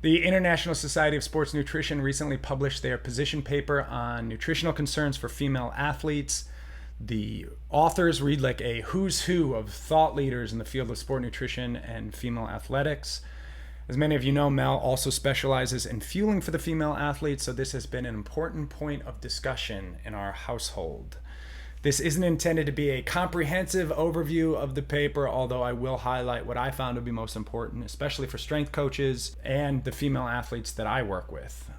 The International Society of Sports Nutrition recently published their position paper on nutritional concerns for female athletes. The authors read like a who's who of thought leaders in the field of sport nutrition and female athletics. As many of you know, Mel also specializes in fueling for the female athletes, so this has been an important point of discussion in our household. This isn't intended to be a comprehensive overview of the paper, although I will highlight what I found to be most important, especially for strength coaches and the female athletes that I work with.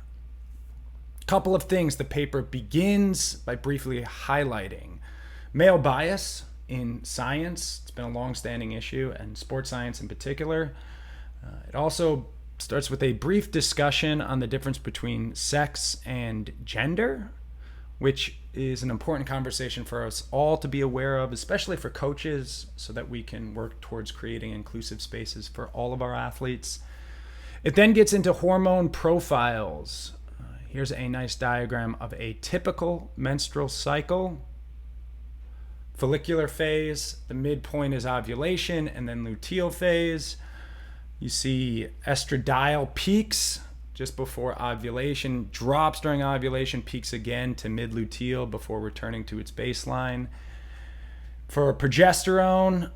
A couple of things the paper begins by briefly highlighting. Male bias in science, it's been a long-standing issue, and sports science in particular. It also starts with a brief discussion on the difference between sex and gender, which is an important conversation for us all to be aware of, especially for coaches, so that we can work towards creating inclusive spaces for all of our athletes. It then gets into hormone profiles. Here's a nice diagram of a typical menstrual cycle. Follicular phase, the midpoint is ovulation, and then luteal phase. You see estradiol peaks just before ovulation, drops during ovulation, peaks again to mid-luteal before returning to its baseline. For progesterone,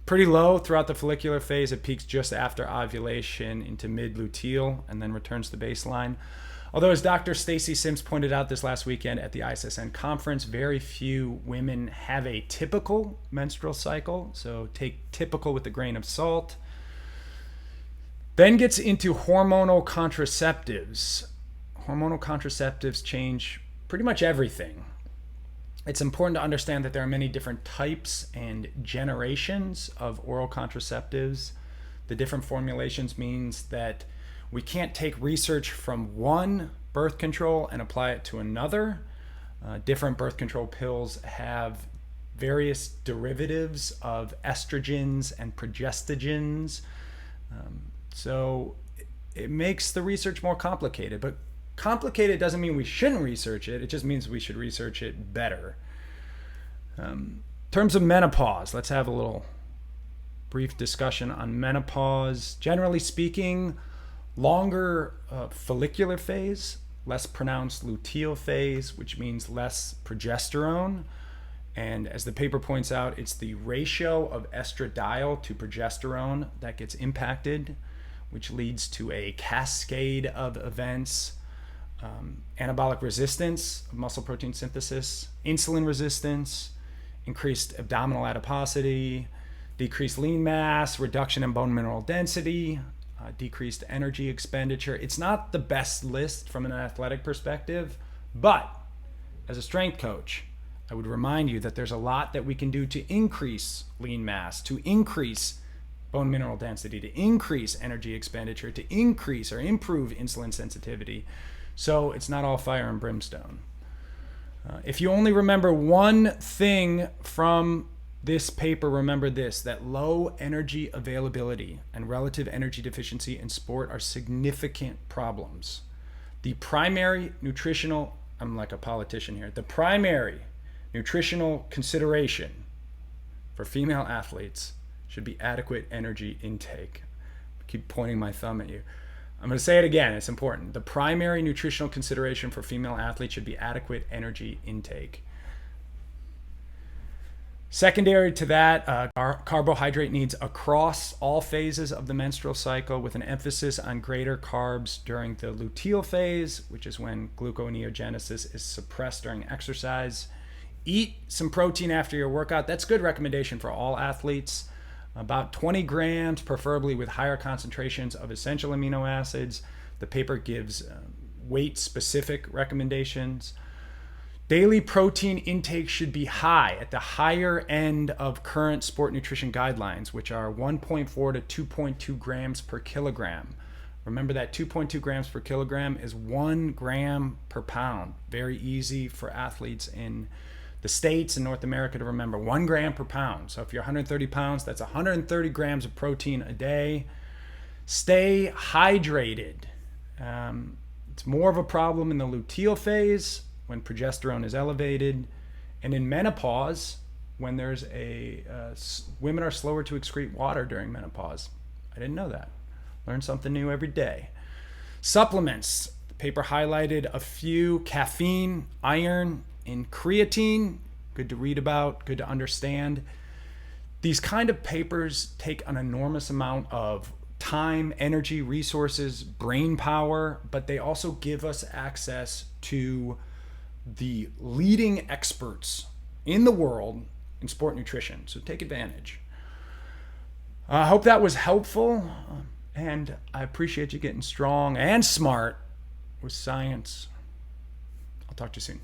pretty low throughout the follicular phase. It peaks just after ovulation into mid-luteal and then returns to baseline. Although, as Dr. Stacy Sims pointed out this last weekend at the ISSN conference, very few women have a typical menstrual cycle, so take typical with a grain of salt. Then gets into hormonal contraceptives. Hormonal contraceptives change pretty much everything. It's important to understand that there are many different types and generations of oral contraceptives. The different formulations means that we can't take research from one birth control and apply it to another. Different birth control pills have various derivatives of estrogens and progestogens. So it makes the research more complicated, but complicated doesn't mean we shouldn't research it. It just means we should research it better. In terms of menopause, let's have a little brief discussion on menopause. Generally speaking, longer follicular phase, less pronounced luteal phase, which means less progesterone. And as the paper points out, it's the ratio of estradiol to progesterone that gets impacted, which leads to a cascade of events. Anabolic resistance of muscle protein synthesis, insulin resistance, increased abdominal adiposity, decreased lean mass, reduction in bone mineral density, decreased energy expenditure. It's not the best list from an athletic perspective, but as a strength coach, I would remind you that there's a lot that we can do to increase lean mass, to increase bone mineral density, to increase energy expenditure, to increase or improve insulin sensitivity. So it's not all fire and brimstone. If you only remember one thing from this paper, remember this, that low energy availability and relative energy deficiency in sport are significant problems. The primary nutritional, I'm like a politician here, the primary nutritional consideration for female athletes should be adequate energy intake. I keep pointing my thumb at you. I'm going to say it again, it's important. The primary nutritional consideration for female athletes should be adequate energy intake. Secondary to that, carbohydrate needs across all phases of the menstrual cycle, with an emphasis on greater carbs during the luteal phase, which is when gluconeogenesis is suppressed during exercise. Eat some protein after your workout. That's a good recommendation for all athletes. About 20 grams, preferably with higher concentrations of essential amino acids. The paper gives weight-specific recommendations. Daily protein intake should be high, at the higher end of current sport nutrition guidelines, which are 1.4 to 2.2 grams per kilogram. Remember that 2.2 grams per kilogram is 1 gram per pound. Very easy for athletes in the States and North America to remember, 1 gram per pound. So if you're 130 pounds, that's 130 grams of protein a day. Stay hydrated. It's more of a problem in the luteal phase when progesterone is elevated, and in menopause when women are slower to excrete water during menopause. I didn't know that. Learn something new every day. Supplements. The paper highlighted a few: caffeine, iron, and creatine. Good to read about, good to understand. These kind of papers take an enormous amount of time, energy, resources, brain power, but they also give us access to the leading experts in the world in sport nutrition. So take advantage. I hope that was helpful, and I appreciate you getting strong and smart with science. I'll talk to you soon.